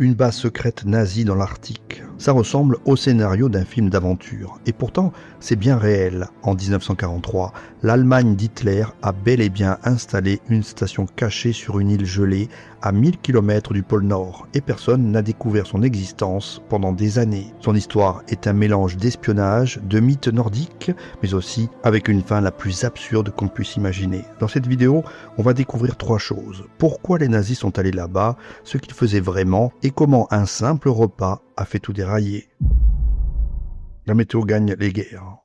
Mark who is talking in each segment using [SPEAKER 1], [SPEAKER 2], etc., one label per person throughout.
[SPEAKER 1] Une base secrète nazie dans l'Arctique. Ça ressemble au scénario d'un film d'aventure. Et pourtant, c'est bien réel. En 1943, l'Allemagne d'Hitler a bel et bien installé une station cachée sur une île gelée à 1000 km du pôle Nord. Et personne n'a découvert son existence pendant des années. Son histoire est un mélange d'espionnage, de mythes nordiques, mais aussi avec une fin la plus absurde qu'on puisse imaginer. Dans cette vidéo, on va découvrir 3 choses. Pourquoi les nazis sont allés là-bas, ce qu'ils faisaient vraiment, et comment un simple repas a fait tout dérailler. La météo gagne les guerres.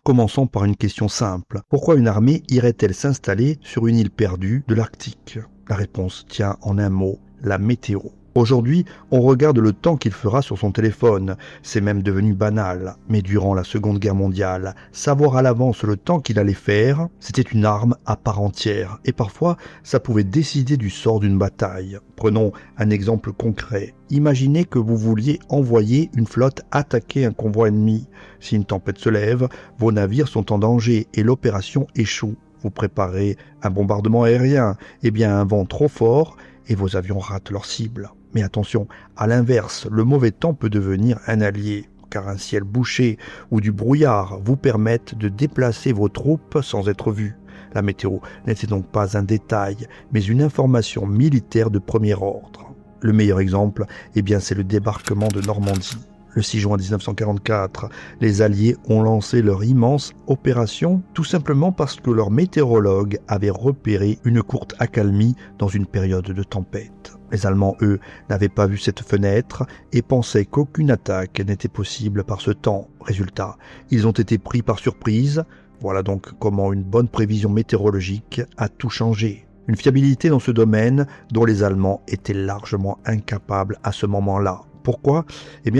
[SPEAKER 1] Commençons par une question simple. Pourquoi une armée irait-elle s'installer sur une île perdue de l'Arctique? La réponse tient en un mot, la météo. Aujourd'hui, on regarde le temps qu'il fera sur son téléphone. C'est même devenu banal. Mais durant la Seconde Guerre mondiale, savoir à l'avance le temps qu'il allait faire, c'était une arme à part entière. Et parfois, ça pouvait décider du sort d'une bataille. Prenons un exemple concret. Imaginez que vous vouliez envoyer une flotte attaquer un convoi ennemi. Si une tempête se lève, vos navires sont en danger et l'opération échoue. Vous préparez un bombardement aérien. Eh bien, un vent trop fort et vos avions ratent leur cible. Mais attention, à l'inverse, le mauvais temps peut devenir un allié, car un ciel bouché ou du brouillard vous permettent de déplacer vos troupes sans être vus. La météo n'était donc pas un détail, mais une information militaire de premier ordre. Le meilleur exemple, c'est le débarquement de Normandie. Le 6 juin 1944, les Alliés ont lancé leur immense opération tout simplement parce que leurs météorologues avaient repéré une courte accalmie dans une période de tempête. Les Allemands, eux, n'avaient pas vu cette fenêtre et pensaient qu'aucune attaque n'était possible par ce temps. Résultat, ils ont été pris par surprise. Voilà donc comment une bonne prévision météorologique a tout changé. Une fiabilité dans ce domaine dont les Allemands étaient largement incapables à ce moment-là. Pourquoi ?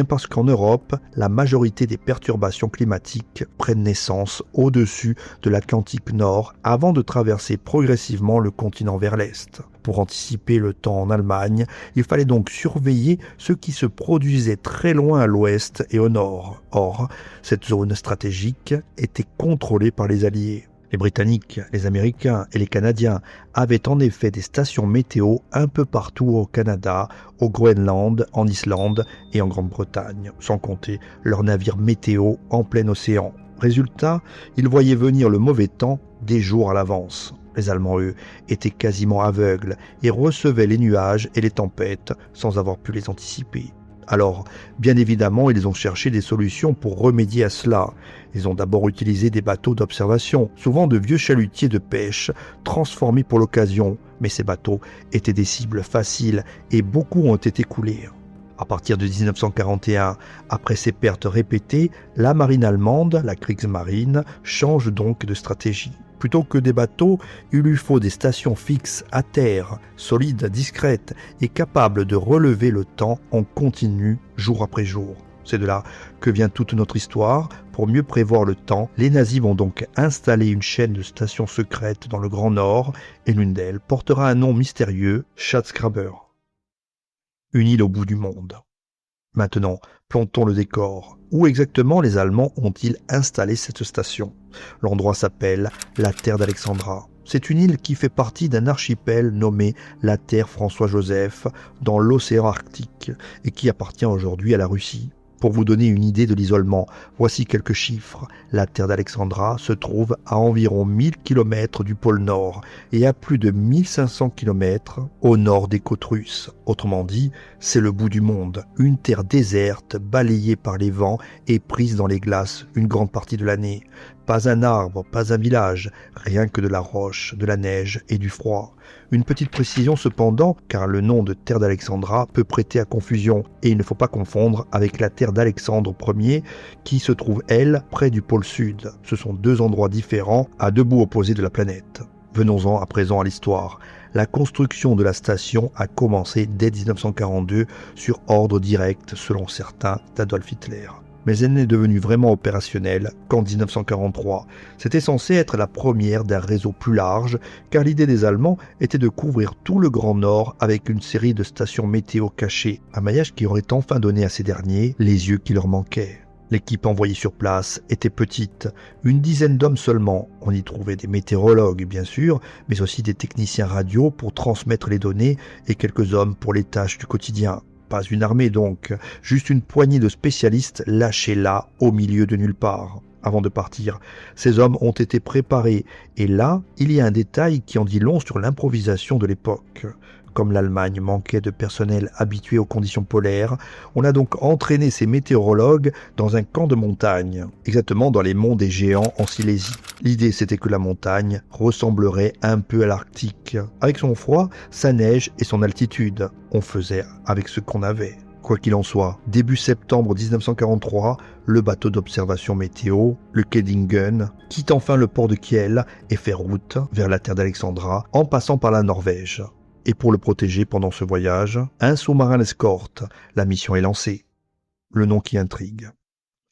[SPEAKER 1] Parce qu'en Europe, la majorité des perturbations climatiques prennent naissance au-dessus de l'Atlantique Nord avant de traverser progressivement le continent vers l'Est. Pour anticiper le temps en Allemagne, il fallait donc surveiller ce qui se produisait très loin à l'ouest et au nord. Or, cette zone stratégique était contrôlée par les Alliés. Les Britanniques, les Américains et les Canadiens avaient en effet des stations météo un peu partout au Canada, au Groenland, en Islande et en Grande-Bretagne, sans compter leurs navires météo en plein océan. Résultat, ils voyaient venir le mauvais temps des jours à l'avance. Les Allemands, eux, étaient quasiment aveugles et recevaient les nuages et les tempêtes sans avoir pu les anticiper. Alors, bien évidemment, ils ont cherché des solutions pour remédier à cela. Ils ont d'abord utilisé des bateaux d'observation, souvent de vieux chalutiers de pêche, transformés pour l'occasion. Mais ces bateaux étaient des cibles faciles et beaucoup ont été coulés. À partir de 1941, après ces pertes répétées, la marine allemande, la Kriegsmarine, change donc de stratégie. Plutôt que des bateaux, il lui faut des stations fixes à terre, solides, discrètes et capables de relever le temps en continu, jour après jour. C'est de là que vient toute notre histoire. Pour mieux prévoir le temps, les nazis vont donc installer une chaîne de stations secrètes dans le Grand Nord et l'une d'elles portera un nom mystérieux, Schatzgraber. Une île au bout du monde. Maintenant, plantons le décor. Où exactement les Allemands ont-ils installé cette station ? L'endroit s'appelle la Terre d'Alexandra. C'est une île qui fait partie d'un archipel nommé la Terre François-Joseph dans l'océan Arctique et qui appartient aujourd'hui à la Russie. Pour vous donner une idée de l'isolement, voici quelques chiffres. La Terre d'Alexandra se trouve à environ 1000 km du pôle Nord et à plus de 1500 km au nord des côtes russes. Autrement dit, c'est le bout du monde. Une terre déserte, balayée par les vents et prise dans les glaces une grande partie de l'année. Pas un arbre, pas un village, rien que de la roche, de la neige et du froid. Une petite précision cependant, car le nom de Terre d'Alexandra peut prêter à confusion, et il ne faut pas confondre avec la Terre d'Alexandre Ier, qui se trouve, elle, près du pôle Sud. Ce sont 2 endroits différents, à 2 bouts opposés de la planète. Venons-en à présent à l'histoire. La construction de la station a commencé dès 1942 sur ordre direct, selon certains, d'Adolf Hitler. Mais elle n'est devenue vraiment opérationnelle qu'en 1943. C'était censé être la première d'un réseau plus large, car l'idée des Allemands était de couvrir tout le Grand Nord avec une série de stations météo cachées, un maillage qui aurait enfin donné à ces derniers les yeux qui leur manquaient. L'équipe envoyée sur place était petite, une dizaine d'hommes seulement. On y trouvait des météorologues, bien sûr, mais aussi des techniciens radio pour transmettre les données et quelques hommes pour les tâches du quotidien. Pas une armée donc, juste une poignée de spécialistes lâchés là, au milieu de nulle part. Avant de partir, ces hommes ont été préparés, et là, il y a un détail qui en dit long sur l'improvisation de l'époque. Comme l'Allemagne manquait de personnel habitué aux conditions polaires, on a donc entraîné ces météorologues dans un camp de montagne, exactement dans les monts des Géants en Silésie. L'idée, c'était que la montagne ressemblerait un peu à l'Arctique, avec son froid, sa neige et son altitude. On faisait avec ce qu'on avait. Quoi qu'il en soit, début septembre 1943, le bateau d'observation météo, le Kedingen, quitte enfin le port de Kiel et fait route vers la terre d'Alexandra en passant par la Norvège. Et pour le protéger pendant ce voyage, un sous-marin l'escorte. La mission est lancée. Le nom qui intrigue.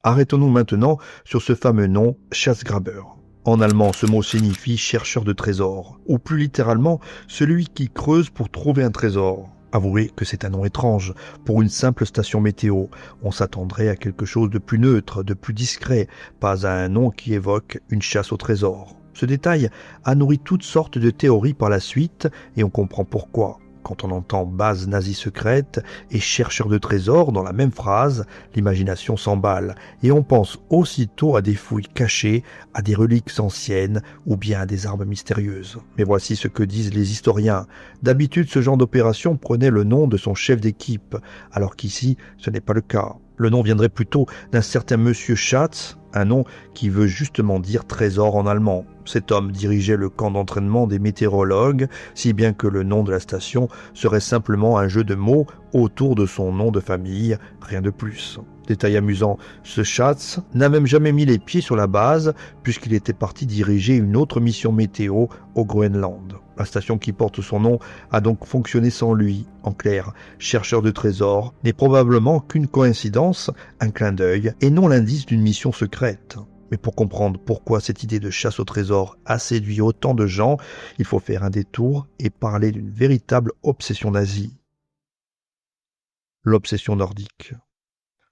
[SPEAKER 1] Arrêtons-nous maintenant sur ce fameux nom, Schatzgraber. En allemand, ce mot signifie chercheur de trésors, ou plus littéralement, celui qui creuse pour trouver un trésor. Avouez que c'est un nom étrange. Pour une simple station météo, on s'attendrait à quelque chose de plus neutre, de plus discret, pas à un nom qui évoque une chasse au trésor. Ce détail a nourri toutes sortes de théories par la suite, et on comprend pourquoi. Quand on entend base nazie secrète et chercheur de trésors dans la même phrase, l'imagination s'emballe, et on pense aussitôt à des fouilles cachées, à des reliques anciennes ou bien à des armes mystérieuses. Mais voici ce que disent les historiens. D'habitude, ce genre d'opération prenait le nom de son chef d'équipe, alors qu'ici, ce n'est pas le cas. Le nom viendrait plutôt d'un certain monsieur Schatz, un nom qui veut justement dire trésor en allemand. Cet homme dirigeait le camp d'entraînement des météorologues, si bien que le nom de la station serait simplement un jeu de mots autour de son nom de famille, rien de plus. Détail amusant, ce Schatz n'a même jamais mis les pieds sur la base, puisqu'il était parti diriger une autre mission météo au Groenland. La station qui porte son nom a donc fonctionné sans lui. En clair, chercheur de trésors n'est probablement qu'une coïncidence, un clin d'œil, et non l'indice d'une mission secrète. Mais pour comprendre pourquoi cette idée de chasse au trésor a séduit autant de gens, il faut faire un détour et parler d'une véritable obsession nazie. L'obsession nordique.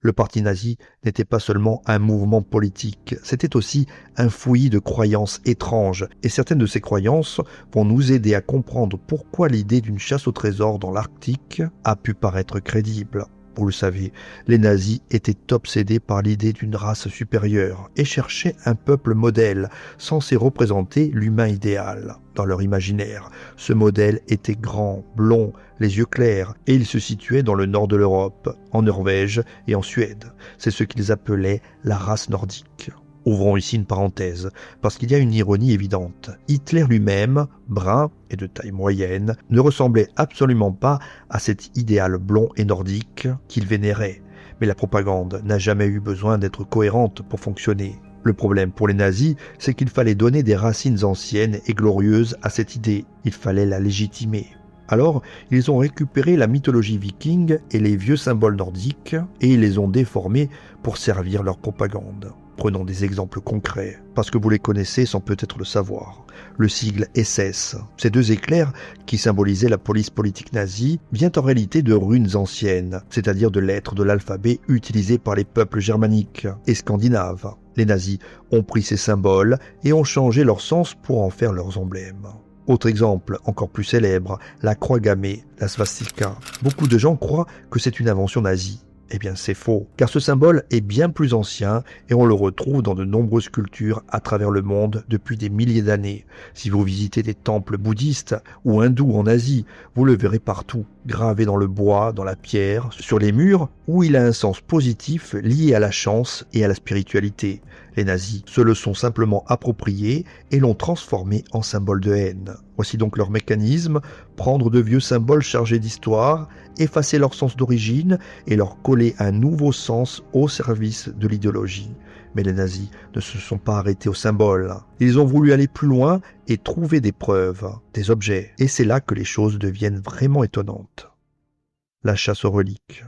[SPEAKER 1] Le parti nazi n'était pas seulement un mouvement politique, c'était aussi un fouillis de croyances étranges, et certaines de ces croyances vont nous aider à comprendre pourquoi l'idée d'une chasse au trésor dans l'Arctique a pu paraître crédible. Vous le savez, les nazis étaient obsédés par l'idée d'une race supérieure et cherchaient un peuple modèle, censé représenter l'humain idéal. Dans leur imaginaire, ce modèle était grand, blond, les yeux clairs, et il se situait dans le nord de l'Europe, en Norvège et en Suède. C'est ce qu'ils appelaient la race nordique. Ouvrons ici une parenthèse, parce qu'il y a une ironie évidente. Hitler lui-même, brun et de taille moyenne, ne ressemblait absolument pas à cet idéal blond et nordique qu'il vénérait. Mais la propagande n'a jamais eu besoin d'être cohérente pour fonctionner. Le problème pour les nazis, c'est qu'il fallait donner des racines anciennes et glorieuses à cette idée. Il fallait la légitimer. Alors, ils ont récupéré la mythologie viking et les vieux symboles nordiques, et ils les ont déformés pour servir leur propagande. Prenons des exemples concrets, parce que vous les connaissez sans peut-être le savoir. Le sigle SS, ces deux éclairs qui symbolisaient la police politique nazie, vient en réalité de runes anciennes, c'est-à-dire de lettres de l'alphabet utilisées par les peuples germaniques et scandinaves. Les nazis ont pris ces symboles et ont changé leur sens pour en faire leurs emblèmes. Autre exemple, encore plus célèbre, la croix gammée, la svastika. Beaucoup de gens croient que c'est une invention nazie. Eh bien c'est faux, car ce symbole est bien plus ancien et on le retrouve dans de nombreuses cultures à travers le monde depuis des milliers d'années. Si vous visitez des temples bouddhistes ou hindous en Asie, vous le verrez partout, gravé dans le bois, dans la pierre, sur les murs, où il a un sens positif lié à la chance et à la spiritualité. Les nazis se le sont simplement appropriés et l'ont transformé en symbole de haine. Voici donc leur mécanisme, prendre de vieux symboles chargés d'histoire, effacer leur sens d'origine et leur coller un nouveau sens au service de l'idéologie. Mais les nazis ne se sont pas arrêtés aux symboles. Ils ont voulu aller plus loin et trouver des preuves, des objets. Et c'est là que les choses deviennent vraiment étonnantes. La chasse aux reliques.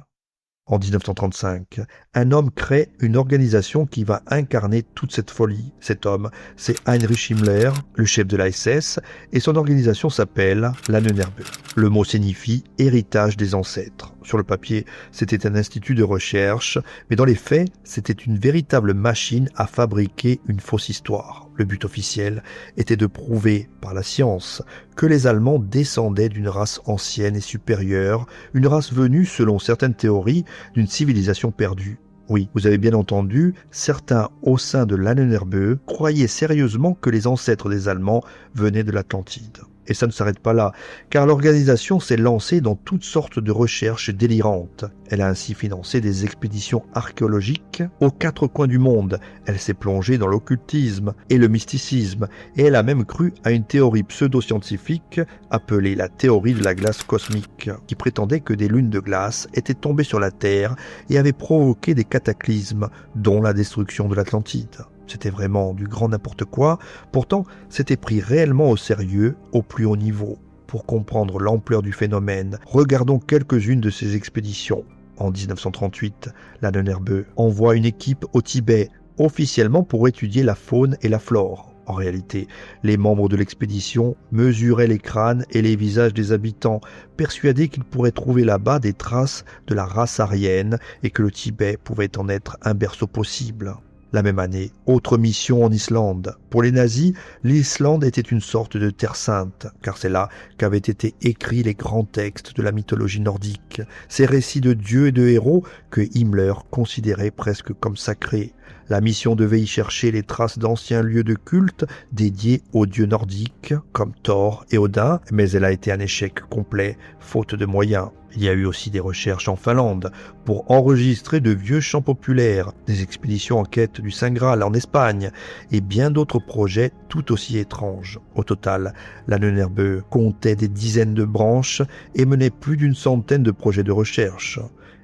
[SPEAKER 1] En 1935, un homme crée une organisation qui va incarner toute cette folie. Cet homme, c'est Heinrich Himmler, le chef de la SS, et son organisation s'appelle l'Ahnenerbe. Le mot signifie « héritage des ancêtres ». Sur le papier, c'était un institut de recherche, mais dans les faits, c'était une véritable machine à fabriquer une fausse histoire. Le but officiel était de prouver par la science que les Allemands descendaient d'une race ancienne et supérieure, une race venue, selon certaines théories, d'une civilisation perdue. Oui, vous avez bien entendu, certains au sein de l'Ahnenerbe croyaient sérieusement que les ancêtres des Allemands venaient de l'Atlantide. Et ça ne s'arrête pas là, car l'organisation s'est lancée dans toutes sortes de recherches délirantes. Elle a ainsi financé des expéditions archéologiques aux quatre coins du monde. Elle s'est plongée dans l'occultisme et le mysticisme, et elle a même cru à une théorie pseudo-scientifique appelée la théorie de la glace cosmique, qui prétendait que des lunes de glace étaient tombées sur la Terre et avaient provoqué des cataclysmes, dont la destruction de l'Atlantide. C'était vraiment du grand n'importe quoi, pourtant c'était pris réellement au sérieux au plus haut niveau. Pour comprendre l'ampleur du phénomène, regardons quelques-unes de ces expéditions. En 1938, l'Ahnenerbe envoie une équipe au Tibet, officiellement pour étudier la faune et la flore. En réalité, les membres de l'expédition mesuraient les crânes et les visages des habitants, persuadés qu'ils pourraient trouver là-bas des traces de la race aryenne et que le Tibet pouvait en être un berceau possible. La même année, autre mission en Islande. Pour les nazis, l'Islande était une sorte de terre sainte, car c'est là qu'avaient été écrits les grands textes de la mythologie nordique, ces récits de dieux et de héros que Himmler considérait presque comme sacrés. La mission devait y chercher les traces d'anciens lieux de culte dédiés aux dieux nordiques, comme Thor et Odin, mais elle a été un échec complet, faute de moyens. Il y a eu aussi des recherches en Finlande pour enregistrer de vieux chants populaires, des expéditions en quête du Saint Graal en Espagne et bien d'autres projets tout aussi étranges. Au total, l'Ahnenerbe comptait des dizaines de branches et menait plus d'une centaine de projets de recherche.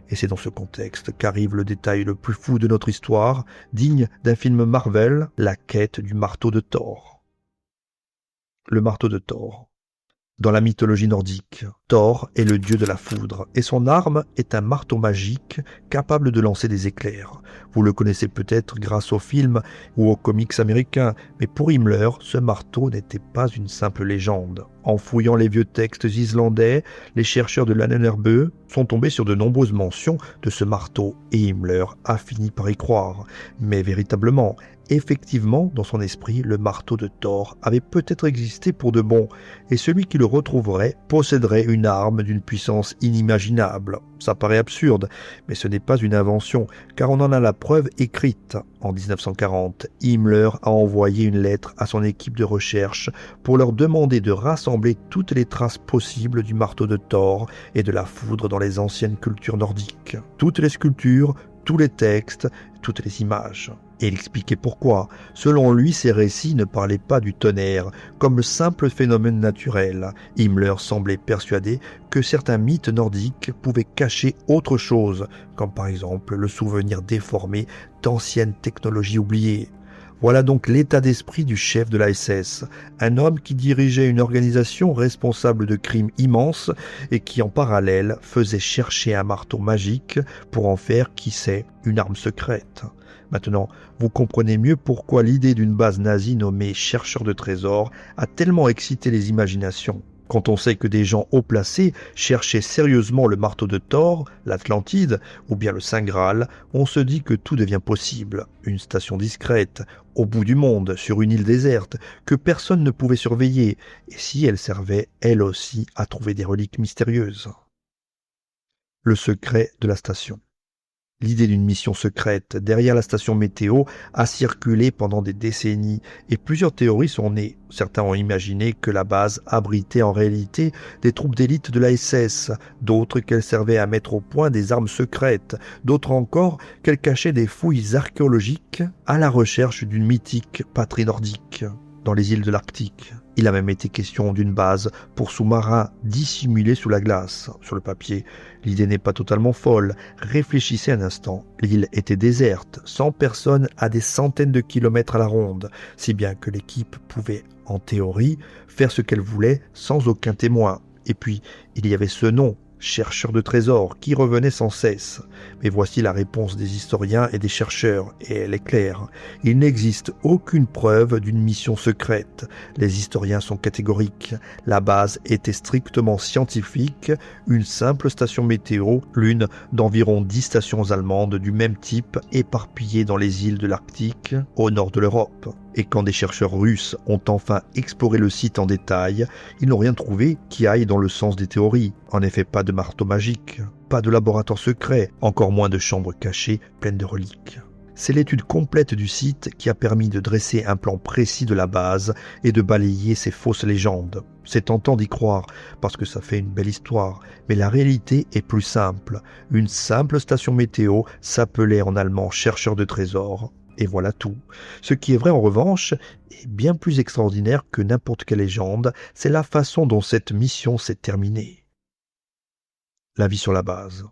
[SPEAKER 1] Et c'est dans ce contexte qu'arrive le détail le plus fou de notre histoire, digne d'un film Marvel, la quête du marteau de Thor. Le marteau de Thor. Dans la mythologie nordique, Thor est le dieu de la foudre et son arme est un marteau magique capable de lancer des éclairs. Vous le connaissez peut-être grâce aux films ou aux comics américains, mais pour Himmler, ce marteau n'était pas une simple légende. En fouillant les vieux textes islandais, les chercheurs de l'Ahnenerbe sont tombés sur de nombreuses mentions de ce marteau et Himmler a fini par y croire. Mais véritablement, effectivement, dans son esprit, le marteau de Thor avait peut-être existé pour de bon, et celui qui le retrouverait posséderait une arme d'une puissance inimaginable. Ça paraît absurde, mais ce n'est pas une invention, car on en a la preuve écrite. En 1940, Himmler a envoyé une lettre à son équipe de recherche pour leur demander de rassembler toutes les traces possibles du marteau de Thor et de la foudre dans les anciennes cultures nordiques. Toutes les sculptures, tous les textes, toutes les images. Et il expliquait pourquoi. Selon lui, ces récits ne parlaient pas du tonnerre, comme simple phénomène naturel. Himmler semblait persuadé que certains mythes nordiques pouvaient cacher autre chose, comme par exemple le souvenir déformé d'anciennes technologies oubliées. Voilà donc l'état d'esprit du chef de la SS, un homme qui dirigeait une organisation responsable de crimes immenses et qui en parallèle faisait chercher un marteau magique pour en faire, qui sait, une arme secrète. Maintenant, vous comprenez mieux pourquoi l'idée d'une base nazie nommée chercheur de trésors a tellement excité les imaginations. Quand on sait que des gens haut placés cherchaient sérieusement le marteau de Thor, l'Atlantide ou bien le Saint Graal, on se dit que tout devient possible. Une station discrète, au bout du monde, sur une île déserte, que personne ne pouvait surveiller, et si elle servait, elle aussi, à trouver des reliques mystérieuses. Le secret de la station. L'idée d'une mission secrète derrière la station météo a circulé pendant des décennies et plusieurs théories sont nées. Certains ont imaginé que la base abritait en réalité des troupes d'élite de la SS, d'autres qu'elle servait à mettre au point des armes secrètes, d'autres encore qu'elle cachait des fouilles archéologiques à la recherche d'une mythique patrie nordique dans les îles de l'Arctique. Il a même été question d'une base pour sous-marins dissimulés sous la glace. Sur le papier, l'idée n'est pas totalement folle. Réfléchissez un instant. L'île était déserte, sans personne à des centaines de kilomètres à la ronde, si bien que l'équipe pouvait, en théorie, faire ce qu'elle voulait sans aucun témoin. Et puis, il y avait ce nom, chercheur de trésors, qui revenait sans cesse. Mais voici la réponse des historiens et des chercheurs, et elle est claire. Il n'existe aucune preuve d'une mission secrète. Les historiens sont catégoriques. La base était strictement scientifique, une simple station météo, l'une d'environ 10 stations allemandes du même type, éparpillées dans les îles de l'Arctique, au nord de l'Europe. Et quand des chercheurs russes ont enfin exploré le site en détail, ils n'ont rien trouvé qui aille dans le sens des théories. En effet, pas de marteau magique, pas de laboratoire secret, encore moins de chambres cachées pleines de reliques. C'est l'étude complète du site qui a permis de dresser un plan précis de la base et de balayer ces fausses légendes. C'est tentant d'y croire, parce que ça fait une belle histoire, mais la réalité est plus simple. Une simple station météo s'appelait en allemand chercheur de trésors, et voilà tout. Ce qui est vrai en revanche, est bien plus extraordinaire que n'importe quelle légende, c'est la façon dont cette mission s'est terminée. La vie sur la base.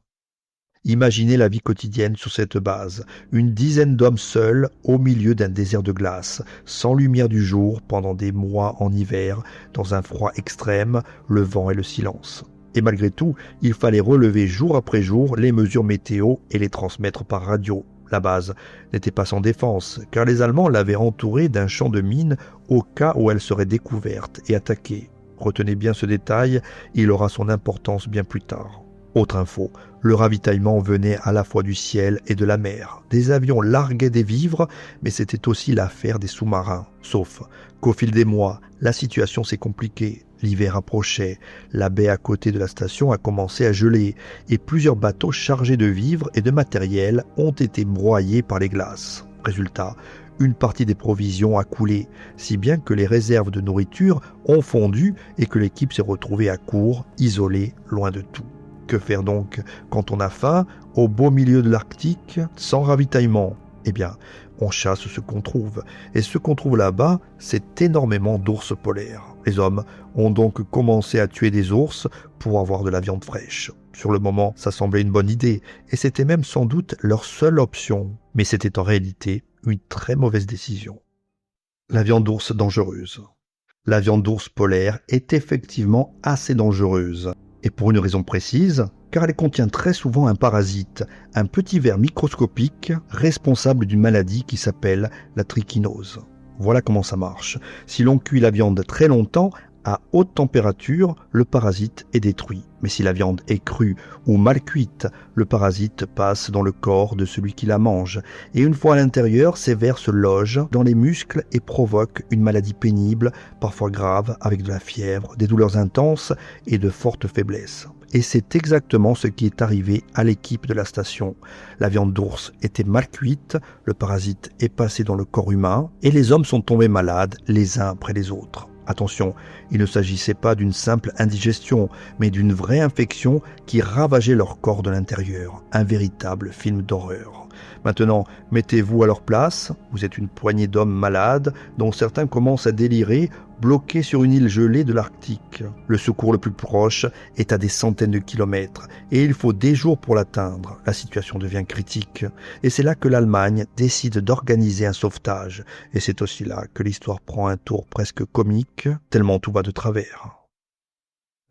[SPEAKER 1] Imaginez la vie quotidienne sur cette base, une dizaine d'hommes seuls au milieu d'un désert de glace, sans lumière du jour pendant des mois en hiver, dans un froid extrême, le vent et le silence. Et malgré tout, il fallait relever jour après jour les mesures météo et les transmettre par radio. La base n'était pas sans défense, car les Allemands l'avaient entourée d'un champ de mines au cas où elle serait découverte et attaquée. Retenez bien ce détail, il aura son importance bien plus tard. Autre info, le ravitaillement venait à la fois du ciel et de la mer. Des avions larguaient des vivres, mais c'était aussi l'affaire des sous-marins. Sauf qu'au fil des mois, la situation s'est compliquée. L'hiver approchait, la baie à côté de la station a commencé à geler, et plusieurs bateaux chargés de vivres et de matériel ont été broyés par les glaces. Résultat, une partie des provisions a coulé, si bien que les réserves de nourriture ont fondu et que l'équipe s'est retrouvée à court, isolée, loin de tout. Que faire donc quand on a faim, au beau milieu de l'Arctique, sans ravitaillement? Eh bien, on chasse ce qu'on trouve. Et ce qu'on trouve là-bas, c'est énormément d'ours polaires. Les hommes ont donc commencé à tuer des ours pour avoir de la viande fraîche. Sur le moment, ça semblait une bonne idée, et c'était même sans doute leur seule option. Mais c'était en réalité une très mauvaise décision. La viande d'ours dangereuse. La viande d'ours polaire est effectivement assez dangereuse. Et pour une raison précise, car elle contient très souvent un parasite, un petit ver microscopique responsable d'une maladie qui s'appelle la trichinose. Voilà comment ça marche. Si l'on cuit la viande très longtemps, à haute température, le parasite est détruit. Mais si la viande est crue ou mal cuite, le parasite passe dans le corps de celui qui la mange. Et une fois à l'intérieur, ces vers se logent dans les muscles et provoquent une maladie pénible, parfois grave, avec de la fièvre, des douleurs intenses et de fortes faiblesses. Et c'est exactement ce qui est arrivé à l'équipe de la station. La viande d'ours était mal cuite, le parasite est passé dans le corps humain, et les hommes sont tombés malades les uns après les autres. Attention, il ne s'agissait pas d'une simple indigestion, mais d'une vraie infection qui ravageait leur corps de l'intérieur. Un véritable film d'horreur. Maintenant, mettez-vous à leur place. Vous êtes une poignée d'hommes malades, dont certains commencent à délirer, bloqués sur une île gelée de l'Arctique. Le secours le plus proche est à des centaines de kilomètres, et il faut des jours pour l'atteindre. La situation devient critique, et c'est là que l'Allemagne décide d'organiser un sauvetage. Et c'est aussi là que l'histoire prend un tour presque comique, tellement tout va de travers.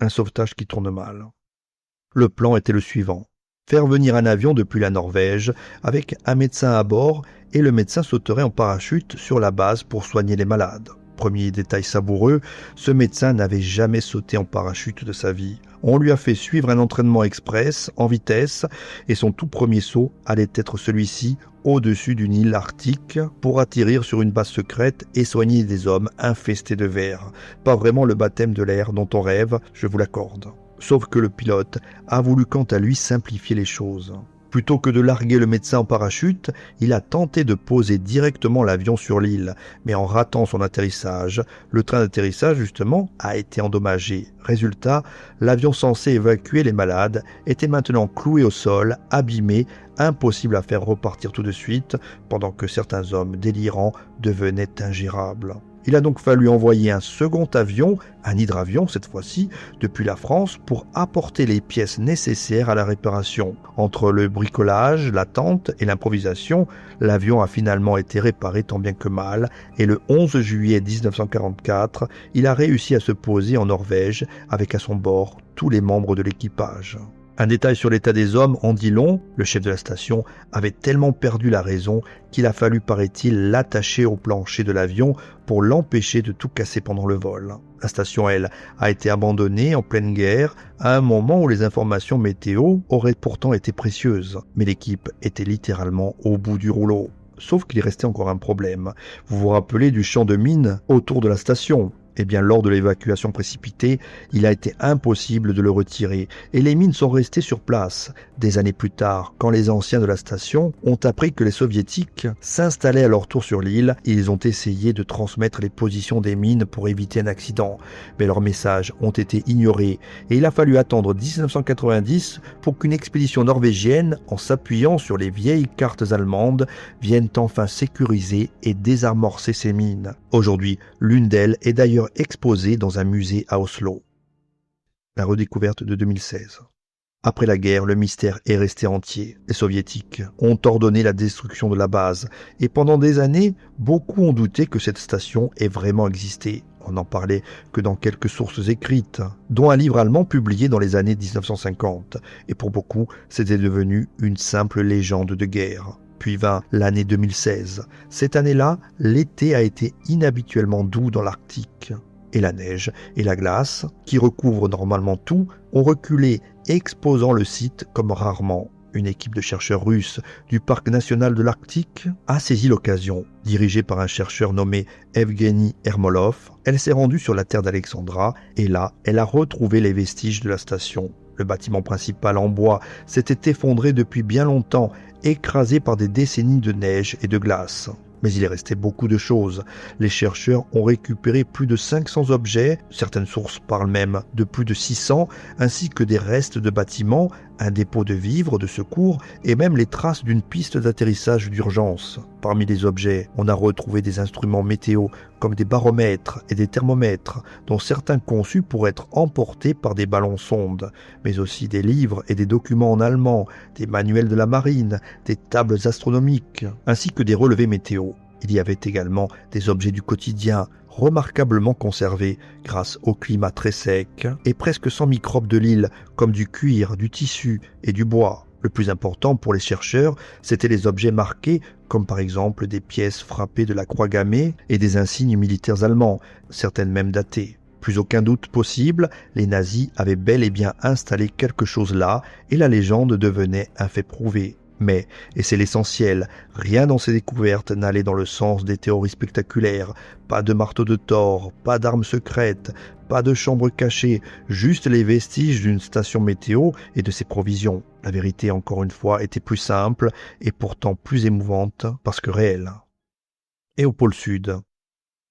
[SPEAKER 1] Un sauvetage qui tourne mal. Le plan était le suivant. Faire venir un avion depuis la Norvège avec un médecin à bord et le médecin sauterait en parachute sur la base pour soigner les malades. Premier détail savoureux, ce médecin n'avait jamais sauté en parachute de sa vie. On lui a fait suivre un entraînement express en vitesse et son tout premier saut allait être celui-ci au-dessus d'une île arctique pour atterrir sur une base secrète et soigner des hommes infestés de vers. Pas vraiment le baptême de l'air dont on rêve, je vous l'accorde. Sauf que le pilote a voulu quant à lui simplifier les choses. Plutôt que de larguer le médecin en parachute, il a tenté de poser directement l'avion sur l'île. Mais en ratant son atterrissage, le train d'atterrissage justement a été endommagé. Résultat, l'avion censé évacuer les malades était maintenant cloué au sol, abîmé, impossible à faire repartir tout de suite, pendant que certains hommes délirants devenaient ingérables. Il a donc fallu envoyer un second avion, un hydravion cette fois-ci, depuis la France pour apporter les pièces nécessaires à la réparation. Entre le bricolage, l'attente et l'improvisation, l'avion a finalement été réparé tant bien que mal et le 11 juillet 1944, il a réussi à se poser en Norvège avec à son bord tous les membres de l'équipage. Un détail sur l'état des hommes en dit long, le chef de la station avait tellement perdu la raison qu'il a fallu, paraît-il, l'attacher au plancher de l'avion pour l'empêcher de tout casser pendant le vol. La station, elle, a été abandonnée en pleine guerre, à un moment où les informations météo auraient pourtant été précieuses, mais l'équipe était littéralement au bout du rouleau. Sauf qu'il restait encore un problème. Vous vous rappelez du champ de mines autour de la station ? Eh bien, lors de l'évacuation précipitée, il a été impossible de le retirer et les mines sont restées sur place. Des années plus tard, quand les anciens de la station ont appris que les soviétiques s'installaient à leur tour sur l'île, ils ont essayé de transmettre les positions des mines pour éviter un accident. Mais leurs messages ont été ignorés et il a fallu attendre 1990 pour qu'une expédition norvégienne, en s'appuyant sur les vieilles cartes allemandes, vienne enfin sécuriser et désamorcer ces mines. Aujourd'hui, l'une d'elles est d'ailleurs exposée dans un musée à Oslo. La redécouverte de 2016. Après la guerre, le mystère est resté entier. Les soviétiques ont ordonné la destruction de la base et pendant des années, beaucoup ont douté que cette station ait vraiment existé. On n'en parlait que dans quelques sources écrites, dont un livre allemand publié dans les années 1950. Et pour beaucoup, c'était devenu une simple légende de guerre. Puis vint l'année 2016. Cette année-là, l'été a été inhabituellement doux dans l'Arctique. Et la neige et la glace, qui recouvrent normalement tout, ont reculé, exposant le site comme rarement. Une équipe de chercheurs russes du Parc national de l'Arctique a saisi l'occasion. Dirigée par un chercheur nommé Evgeny Ermolov, elle s'est rendue sur la terre d'Alexandra et là, elle a retrouvé les vestiges de la station. Le bâtiment principal en bois s'était effondré depuis bien longtemps, écrasé par des décennies de neige et de glace. Mais il est resté beaucoup de choses. Les chercheurs ont récupéré plus de 500 objets, certaines sources parlent même de plus de 600, ainsi que des restes de bâtiments, un dépôt de vivres, de secours et même les traces d'une piste d'atterrissage d'urgence. Parmi les objets, on a retrouvé des instruments météo comme des baromètres et des thermomètres, dont certains conçus pour être emportés par des ballons sondes, mais aussi des livres et des documents en allemand, des manuels de la marine, des tables astronomiques, ainsi que des relevés météo. Il y avait également des objets du quotidien, remarquablement conservés grâce au climat très sec et presque sans microbes de l'île, comme du cuir, du tissu et du bois. Le plus important pour les chercheurs, c'était les objets marqués, comme par exemple des pièces frappées de la croix gammée et des insignes militaires allemands, certaines même datées. Plus aucun doute possible, les nazis avaient bel et bien installé quelque chose là et la légende devenait un fait prouvé. Mais, et c'est l'essentiel, rien dans ces découvertes n'allait dans le sens des théories spectaculaires. Pas de marteau de Thor, pas d'armes secrètes, pas de chambre cachée, juste les vestiges d'une station météo et de ses provisions. La vérité, encore une fois, était plus simple et pourtant plus émouvante parce que réelle. Et au pôle Sud.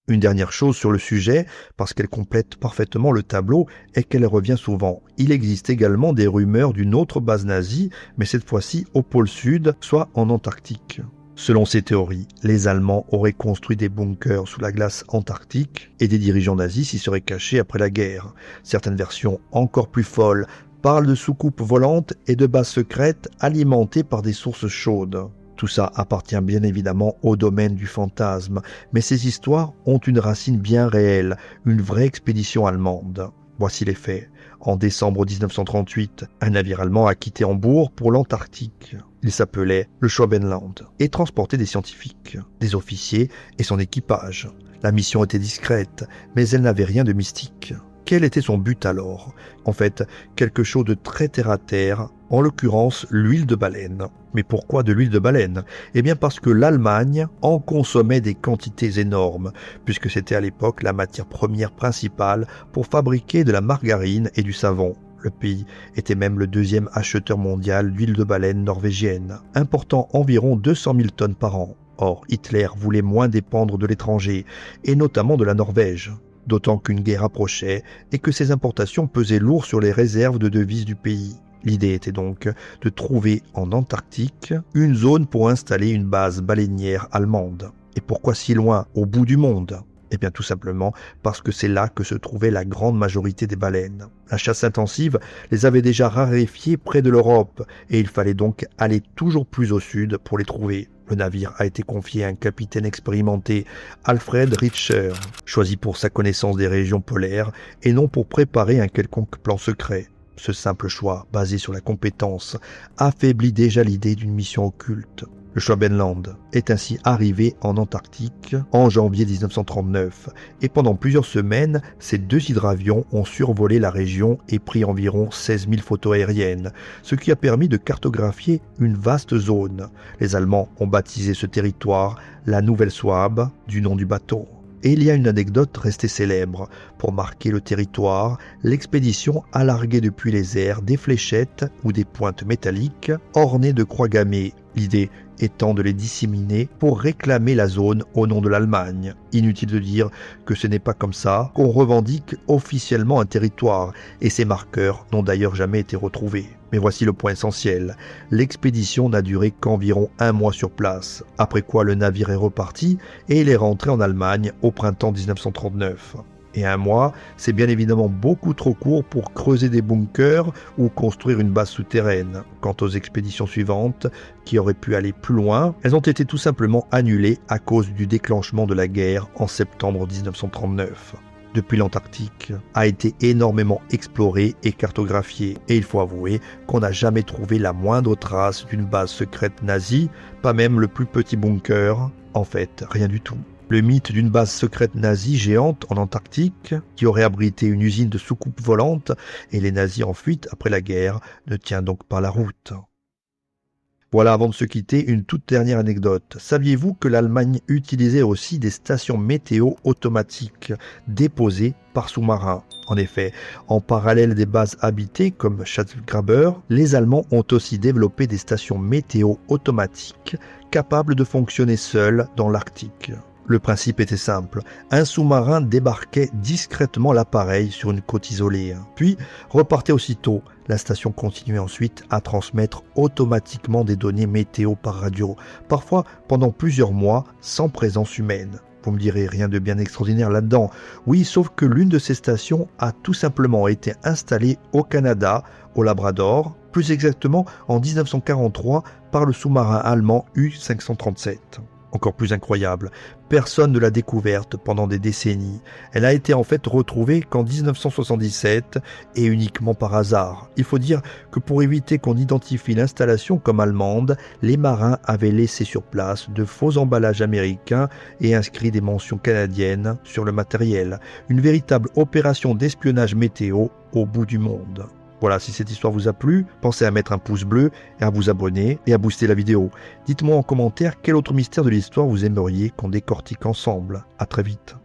[SPEAKER 1] Une dernière chose sur le sujet, parce qu'elle complète parfaitement le tableau et qu'elle revient souvent. Il existe également des rumeurs d'une autre base nazie, mais cette fois-ci au pôle Sud, soit en Antarctique. Selon ces théories, les Allemands auraient construit des bunkers sous la glace antarctique et des dirigeants nazis s'y seraient cachés après la guerre. Certaines versions encore plus folles parlent de soucoupes volantes et de bases secrètes alimentées par des sources chaudes. Tout ça appartient bien évidemment au domaine du fantasme, mais ces histoires ont une racine bien réelle, une vraie expédition allemande. Voici les faits. En décembre 1938, un navire allemand a quitté Hambourg pour l'Antarctique. Il s'appelait le Schwabenland et transportait des scientifiques, des officiers et son équipage. La mission était discrète, mais elle n'avait rien de mystique. Quel était son but alors ? En fait, quelque chose de très terre-à-terre, en l'occurrence l'huile de baleine. Mais pourquoi de l'huile de baleine ? Eh bien parce que l'Allemagne en consommait des quantités énormes, puisque c'était à l'époque la matière première principale pour fabriquer de la margarine et du savon. Le pays était même le deuxième acheteur mondial d'huile de baleine norvégienne, important environ 200 000 tonnes par an. Or, Hitler voulait moins dépendre de l'étranger, et notamment de la Norvège. D'autant qu'une guerre approchait et que ces importations pesaient lourd sur les réserves de devises du pays. L'idée était donc de trouver en Antarctique une zone pour installer une base baleinière allemande. Et pourquoi si loin, au bout du monde ? Eh bien tout simplement parce que c'est là que se trouvait la grande majorité des baleines. La chasse intensive les avait déjà raréfiées près de l'Europe et il fallait donc aller toujours plus au sud pour les trouver. Le navire a été confié à un capitaine expérimenté, Alfred Richter, choisi pour sa connaissance des régions polaires et non pour préparer un quelconque plan secret. Ce simple choix, basé sur la compétence, affaiblit déjà l'idée d'une mission occulte. Le Schwabenland est ainsi arrivé en Antarctique en janvier 1939 et pendant plusieurs semaines, ces 2 hydravions ont survolé la région et pris environ 16 000 photos aériennes, ce qui a permis de cartographier une vaste zone. Les Allemands ont baptisé ce territoire la Nouvelle Swab, du nom du bateau. Et il y a une anecdote restée célèbre. Pour marquer le territoire, l'expédition a largué depuis les airs des fléchettes ou des pointes métalliques ornées de croix gammées. L'idée étant de les disséminer pour réclamer la zone au nom de l'Allemagne. Inutile de dire que ce n'est pas comme ça qu'on revendique officiellement un territoire, et ces marqueurs n'ont d'ailleurs jamais été retrouvés. Mais voici le point essentiel. L'expédition n'a duré qu'environ 1 mois sur place, après quoi le navire est reparti et il est rentré en Allemagne au printemps 1939. Et 1 mois, c'est bien évidemment beaucoup trop court pour creuser des bunkers ou construire une base souterraine. Quant aux expéditions suivantes, qui auraient pu aller plus loin, elles ont été tout simplement annulées à cause du déclenchement de la guerre en septembre 1939. Depuis, l'Antarctique a été énormément explorée et cartographiée, et il faut avouer qu'on n'a jamais trouvé la moindre trace d'une base secrète nazie, pas même le plus petit bunker, en fait, rien du tout. Le mythe d'une base secrète nazie géante en Antarctique, qui aurait abrité une usine de soucoupes volantes et les nazis en fuite après la guerre, ne tient donc pas la route. Voilà, avant de se quitter, une toute dernière anecdote. Saviez-vous que l'Allemagne utilisait aussi des stations météo automatiques déposées par sous-marins? En effet, en parallèle des bases habitées comme Schatzgraber, les Allemands ont aussi développé des stations météo automatiques capables de fonctionner seules dans l'Arctique. Le principe était simple, un sous-marin débarquait discrètement l'appareil sur une côte isolée, puis repartait aussitôt. La station continuait ensuite à transmettre automatiquement des données météo par radio, parfois pendant plusieurs mois sans présence humaine. Vous me direz, rien de bien extraordinaire là-dedans. Oui, sauf que l'une de ces stations a tout simplement été installée au Canada, au Labrador, plus exactement en 1943 par le sous-marin allemand U-537. Encore plus incroyable, personne ne l'a découverte pendant des décennies. Elle a été en fait retrouvée qu'en 1977 et uniquement par hasard. Il faut dire que pour éviter qu'on identifie l'installation comme allemande, les marins avaient laissé sur place de faux emballages américains et inscrit des mentions canadiennes sur le matériel. Une véritable opération d'espionnage météo au bout du monde. Voilà, si cette histoire vous a plu, pensez à mettre un pouce bleu et à vous abonner et à booster la vidéo. Dites-moi en commentaire quel autre mystère de l'histoire vous aimeriez qu'on décortique ensemble. À très vite.